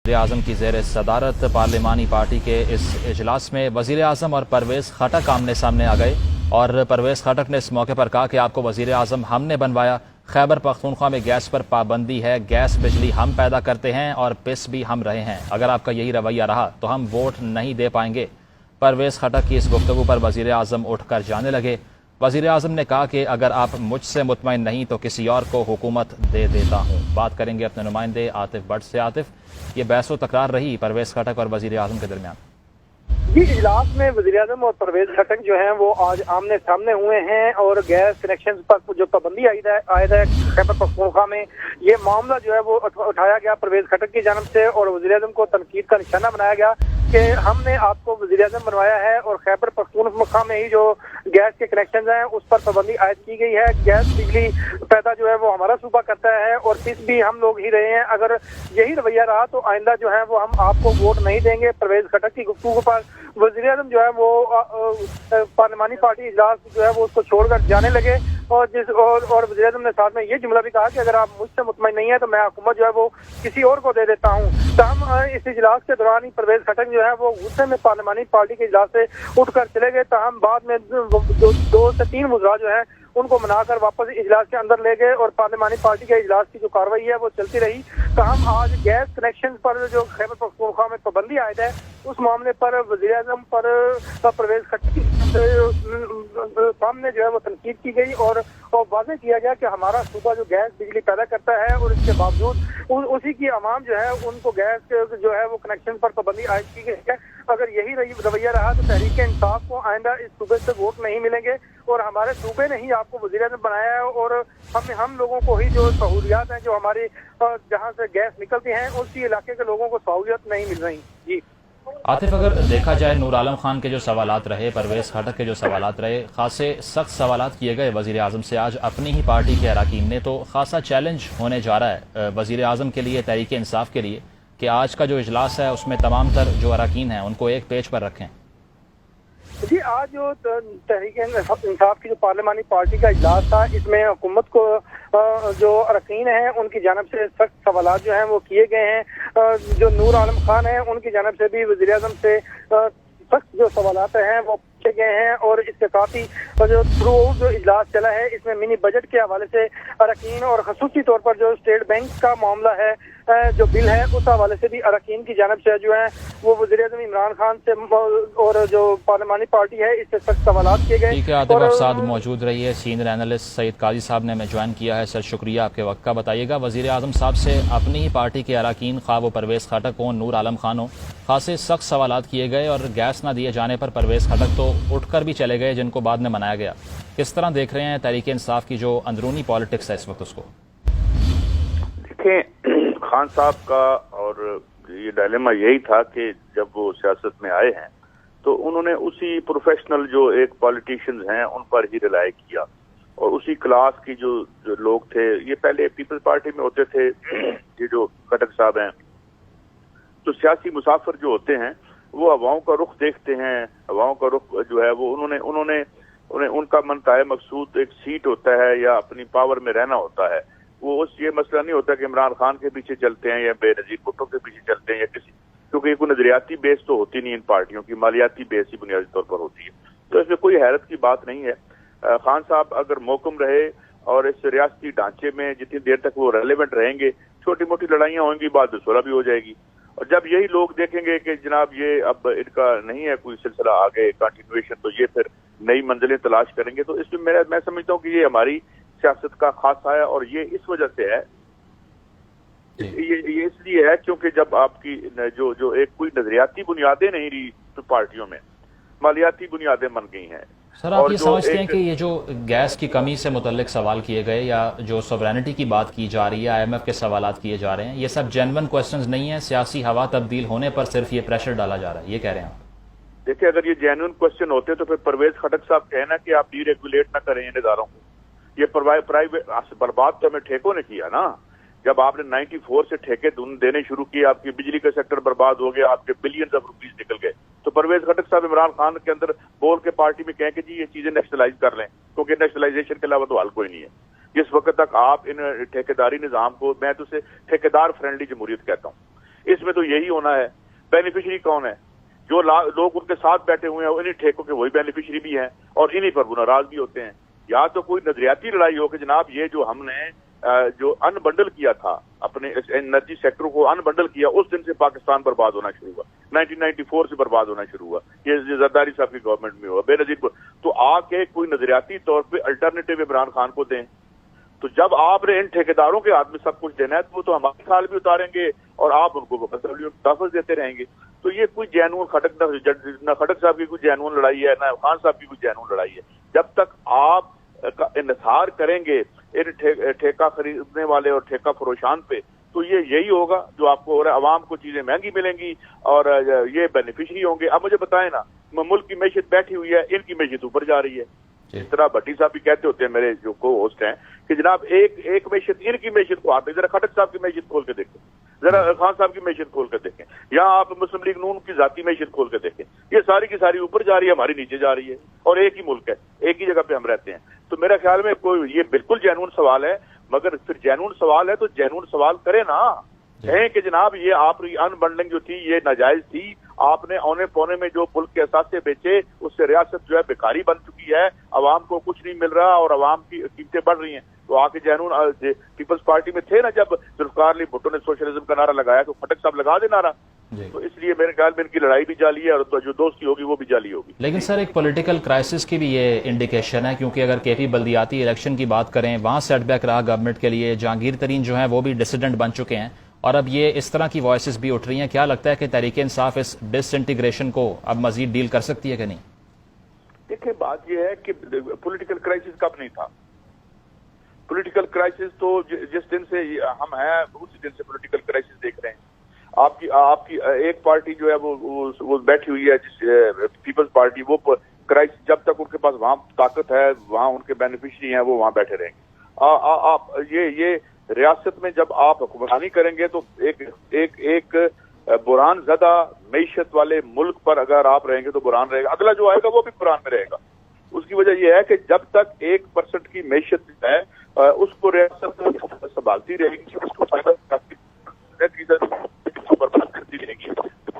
वज़ीर-ए-आज़म की ज़ेर सदारत पार्लिमानी पार्टी के इस इजलास में वज़ीर-ए-आज़म और परवेज़ खटक आमने सामने आ गए और परवेज़ खटक ने इस मौके पर कहा कि आपको वज़ीर-ए-आज़म हमने बनवाया। खैबर पख्तूनख्वा में गैस पर पाबंदी है, गैस बिजली हम पैदा करते हैं और पिस भी हम रहे हैं। अगर आपका यही रवैया रहा तो हम वोट नहीं दे पाएंगे। परवेज़ खटक की इस गुफ्तगू पर वज़ीर-ए-आज़म उठकर जाने लगे। वज़ीर-ए-आज़म ने कहा कि अगर आप मुझसे मुतमईन नहीं तो किसी और को हुकूमत दे देता हूँ। बात करेंगे अपने नुमाइंदे आतिफ भट्ट से। आतिफ, ये बहस व तकरार रही परवेज़ खटक और वज़ीर-ए-आज़म के दरमियान। जी, इजलास में वज़ीर-ए-आज़म और परवेज़ खटक जो हैं वो आज आमने सामने हुए हैं और गैस कनेक्शन पर जो पाबंदी आयद है खैबर पख्तूनख्वा में, ये मामला जो है वो उठाया गया परवेज़ खटक की जानब से और वज़ीर-ए-आज़म को तनकीद का निशाना बनाया गया कि हमने आपको वज़ीर-ए-आज़म बनवाया है और खैबर पख्तूनख्वा में ही जो गैस के कनेक्शन हैं उस पर पाबंदी आयद की गई है। गैस बिजली पैदा जो है वो हमारा सूबा करता है और पिस भी हम लोग ही रहे हैं। अगर यही रवैया रहा तो आइंदा जो है वो हम आपको वोट नहीं देंगे। परवेज़ खटक की गुफ्तगू पर वज़ीर-ए-आज़म जो है वो पार्लिमानी पार्टी इजलास जो है वो उसको छोड़कर जाने लगे और वज़ीर-ए-आज़म ने साथ में ये जुमला भी कहा कि अगर आप मुझसे मुतमईन नहीं है तो मैं हुकूमत जो है वो किसी और को दे देता हूँ। तमाम इस इजलास के दौरान ही परवेज़ खटक जो है वो गुस्से में पार्लिमानी पार्टी के इजलास से उठकर चले गए। तमाम बाद में 2 से 3 वज़रा जो है उनको मनाकर वापस इजलास के अंदर ले गए और पार्लिमानी पार्टी के इजलास की जो कार्रवाई है वो चलती रही। तमाम आज गैस कनेक्शन पर जो खैबर पख्तूनख्वा में पाबंदी आयद है उस मामले पर वज़ीर-ए-आज़म पर परवेज़ खटक के सामने जो है वो तनकीद की गई और वाज़ेह किया गया कि हमारा सूबा जो गैस बिजली पैदा करता है और इसके बावजूद उसी की आवाम जो है उनको गैस जो है वो कनेक्शन पर पाबंदी आयद की गई है। अगर यही रवैया रहा तो तहरीक इंसाफ को आइंदा इस सूबे से वोट नहीं मिलेंगे और हमारे सूबे ने ही आपको वज़ीर-ए-आज़म बनाया है और हम लोगों को ही जो सहूलियात हैं जो हमारी जहाँ से गैस निकलती हैं उसी इलाके के लोगों को सहूलियत नहीं मिल रही। जी आतिफ, अगर देखा जाए नूर आलम खान के जो सवालात रहे, परवेज़ खटक के जो सवालात रहे, खासे सख्त सवालात किए गए वज़ीर-ए-आज़म से। आज अपनी ही पार्टी के अराकीन ने तो खासा चैलेंज होने जा रहा है वज़ीर-ए-आज़म के लिए, तहरीक इंसाफ के लिए, कि आज का जो इजलास है उसमें तमाम तर जो अराकीन हैं उनको एक पेज पर रखें। जी, आज जो तहरीक इंसाफ की जो पार्लिमानी पार्टी का इजलास था इसमें हुकूमत को जो अरकान हैं उनकी जानब से सख्त सवालात जो हैं वो किए गए हैं। जो नूर आलम खान हैं उनकी जानब से भी वज़ीर-ए-आज़म से सख्त जो सवालात हैं वो पूछे गए हैं और इसके साथ ही जो थ्रू जो इजलास चला है इसमें मिनी बजट के हवाले से अरकान और खसूसी तौर पर जो स्टेट बैंक का मामला है जो बिल है उस हवाले से भी अरकान की जानब से जो है वो वज़ीर-ए-आज़म इमरान खान से और जो पार्लिमानी पार्टी है इससे सख्त सवालात किए गए। ठीक है आतिफ, आप साथ मौजूद रहिए। सीनियर एनालिस्ट सईद काजी साहब ने हमें ज्वाइन किया है। सर शुक्रिया आपके वक्त का। बताइएगा, वज़ीर-ए-आज़म साहब से अपनी ही पार्टी के अरकान, खा वो परवेज़ खटक हो, नूर आलम खान हो, खासे सख्त सवालात किए गए और गैस ना दिए जाने पर परवेज़ खटक तो उठकर भी चले गए जिनको बाद में मनाया गया। किस तरह देख रहे हैं तहरीक इंसाफ की जो अंदरूनी पॉलिटिक्स है इस वक्त उसको? देखें, खान साहब का और ये डायलेमा यही था कि जब वो सियासत में आए हैं तो उन्होंने उसी प्रोफेशनल जो एक पॉलिटिशियंस हैं उन पर ही रिलाय किया और उसी क्लास की जो लोग थे, ये पहले पीपल्स पार्टी में होते थे, ये जो खटक साहब हैं, तो सियासी मुसाफिर जो होते हैं वो हवाओं का रुख देखते हैं। हवाओं का रुख जो है वो उन्होंने उनका मनताए मकसूद एक सीट होता है या अपनी पावर में रहना होता है। वो ये मसला नहीं होता कि इमरान खान के पीछे चलते हैं या बेनजीर भुट्टो के पीछे चलते हैं या किसी, क्योंकि कोई नजरियाती बेस तो होती नहीं इन पार्टियों की, मालियाती बेस ही बुनियादी तौर पर होती है। तो इसमें कोई हैरत की बात नहीं है। खान साहब अगर मौकम रहे और इस रियासती ढांचे में जितनी देर तक वो रेलेवेंट रहेंगे, छोटी मोटी लड़ाइयाँ होंगी, बाद सुलह भी हो जाएगी। और जब यही लोग देखेंगे कि जनाब ये अब इनका नहीं है कोई सिलसिला आगे कंटिन्यूएशन, तो ये फिर नई मंजिलें तलाश करेंगे। तो इसमें मैं समझता हूँ कि ये हमारी सियासत का खासा है और ये इस वजह से है, ये इसलिए है क्योंकि जब आपकी जो एक कोई नजरियाती बुनियादें नहीं रही तो पार्टियों में मालियाती बुनियादें बन गई हैं। सर, आप ये समझते हैं कि ये जो गैस की कमी से मुतल्लिक सवाल किए गए या जो सॉवरेनिटी की बात की जा रही है, IMF के सवालात किए जा रहे हैं, ये सब जेन्युइन क्वेश्चंस नहीं है, सियासी हवा तब्दील होने पर सिर्फ ये प्रेशर डाला जा रहा है, ये कह रहे हैं आप? देखिए, अगर ये जेन्युइन क्वेश्चन होते तो फिर परवेज़ खटक साहब कहना कि आप डीरेगुलेट ना करें इन इदारों को। ये प्राइवेट बर्बाद तो हमें ठेकों ने किया ना। जब आपने 94 से ठेके देने शुरू किए, आपकी बिजली का सेक्टर बर्बाद हो गया, आपके बिलियंस ऑफ रुपीज निकल गए। तो परवेज़ खटक साहब इमरान खान के अंदर बोल के पार्टी में कहें कि जी ये चीजें नेशनलाइज कर लें, क्योंकि नेशनलाइजेशन के अलावा तो हल कोई नहीं है। जिस वक्त तक आप इन ठेकेदारी निजाम को, मैं तो उसे ठेकेदार फ्रेंडली जमहूरियत कहता हूँ, اس میں تو یہی ہونا ہے. بینیفیشری کون ہے؟ جو لوگ ان کے ساتھ بیٹھے ہوئے ہیں انہی ٹھیکوں کے وہی بینیفیشری بھی ہیں اور انہی پر وہ ناراض بھی ہوتے ہیں. یا تو کوئی نظریاتی لڑائی ہو کہ جناب یہ جو ہم نے جو ان بنڈل کیا تھا اپنے انرجی سیکٹر کو ان بنڈل کیا, اس دن سے پاکستان برباد ہونا شروع ہوا. 1994 سے برباد ہونا شروع ہوا. یہ زرداری صاحب کی گورنمنٹ میں ہوا, بے نظیر کو. تو آ کے کوئی نظریاتی طور پہ الٹرنیٹو عمران خان کو دیں. تو جب آپ نے ان ٹھیکیداروں کے ہاتھ میں سب کچھ دینا ہے تو وہ تو ہمارے سال بھی اتاریں گے اور آپ ان کو تحفظ دیتے رہیں گے. تو یہ کوئی جینون خٹک نہ خٹک صاحب کی کوئی جینون لڑائی ہے نہ خان صاحب کی کوئی جینون لڑائی ہے. جب تک آپ کا انحصار کریں گے ان ٹھیکہ خریدنے والے اور ٹھیکہ فروشان پہ, تو یہی ہوگا جو آپ کو, اور عوام کو چیزیں مہنگی ملیں گی اور یہ بینیفیشری ہوں گے. اب مجھے بتائیں نا, ملک کی معیشت بیٹھی ہوئی ہے, ان کی معیشت اوپر جا رہی ہے. اس طرح بھٹی صاحب بھی کہتے ہوتے ہیں میرے جو کو ہوسٹ ہیں کہ جناب ایک معیشت ان کی معیشت کو آپ ذرا خٹک صاحب کی معیشت کھول کے دیکھیں, ذرا خان صاحب کی معیشت کھول کے دیکھیں, یا آپ مسلم لیگ نون کی ذاتی معیشت کھول کے دیکھیں. یہ ساری کی ساری اوپر جا رہی ہے, ہماری نیچے جا رہی ہے, اور ایک ہی ملک ہے, ایک ہی جگہ پہ ہم رہتے ہیں. تو میرا خیال میں کوئی یہ بالکل جینون سوال ہے, مگر پھر جینون سوال ہے تو جینون سوال کرے نا, کہیں کہ جناب یہ آپ کی ان بنڈلنگ جو تھی یہ ناجائز تھی, آپ نے اونے پونے میں جو ملک کے اثاثے بیچے اس سے ریاست جو ہے بیکاری بن چکی ہے, عوام کو کچھ نہیں مل رہا اور عوام کی قیمتیں بڑھ رہی ہیں. تو آ کے جینون پیپلز پارٹی میں تھے نا جب ذوالفقار علی بھٹو نے سوشلزم کا نعرہ لگایا, تو خٹک صاحب لگا دے نعرہ. تو اس لیے میرے خیال میں ان کی لڑائی بھی جعلی ہے اور جو دوستی ہوگی وہ بھی جعلی ہوگی. لیکن سر ایک پولیٹیکل کرائسس کی بھی یہ انڈیکیشن ہے, کیونکہ اگر کے پی بلدیاتی الیکشن کی بات کریں وہاں سیٹ بیک رہا گورنمنٹ کے لیے, جہانگیر ترین جو ہیں وہ بھی ڈسیڈنٹ بن چکے ہیں, اور اب یہ اس طرح کی وائسز بھی اٹھ رہی ہیں. کیا لگتا ہے کہ تحریک انصاف اس ڈس انٹیگریشن کو اب مزید ڈیل کر سکتی ہے کہ نہیں؟ دیکھیں بات یہ ہے کہ پولیٹیکل کرائسس کب نہیں تھا. پولیٹیکل کرائسس تو جس دن سے ہم ہیں اسی دن سے پولیٹیکل کرائسس دیکھ رہے ہیں. آپ کی ایک پارٹی جو ہے وہ بیٹھی ہوئی ہے جس پیپلز پارٹی, وہ کرائسس جب تک ان کے پاس وہاں طاقت ہے, وہاں ان کے بینیفیشری ہیں, وہ وہاں بیٹھے رہیں گے. آپ یہ ریاست میں جب آپ حکمرانی کریں گے تو ایک بحران زدہ معیشت والے ملک پر اگر آپ رہیں گے تو بحران رہے گا, اگلا جو آئے گا وہ بھی بحران میں رہے گا. اس کی وجہ یہ ہے کہ جب تک 1% کی معیشت ہے اس کو ریاست سنبھالتی رہے گی, اس کو برباد کرتی رہے گی,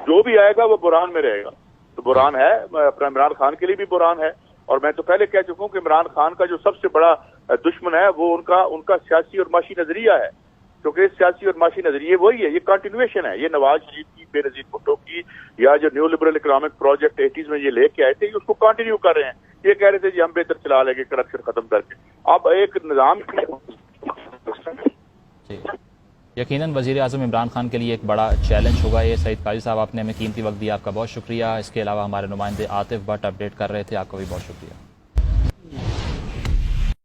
جو بھی آئے گا وہ بحران میں رہے گا. تو بحران ہے, اپنا عمران خان کے لیے بھی بحران ہے, اور میں تو پہلے کہہ چکا ہوں کہ عمران خان کا جو سب سے بڑا دشمن ہے وہ ان کا سیاسی اور معاشی نظریہ ہے, کیونکہ سیاسی اور معاشی نظریے وہی ہے, یہ کنٹینویشن ہے. یہ نواز شریف کی, بے نظیر بھٹو کی, یا جو neo liberal economic project 80s میں یہ لے کے آئے تھے, اس کو کنٹینیو کر رہے ہیں. یہ کہہ رہے تھے جی ہم بہتر چلا لیں گے کرپشن ختم کر کے. اب ایک نظام یقیناً وزیر اعظم عمران خان کے لیے ایک بڑا چیلنج ہوگا یہ. سعید قاضی صاحب آپ نے ہمیں قیمتی وقت دیا, آپ کا بہت شکریہ. اس کے علاوہ ہمارے نمائندے عاطف بٹ اپڈیٹ کر رہے تھے, آپ کا بھی بہت شکریہ.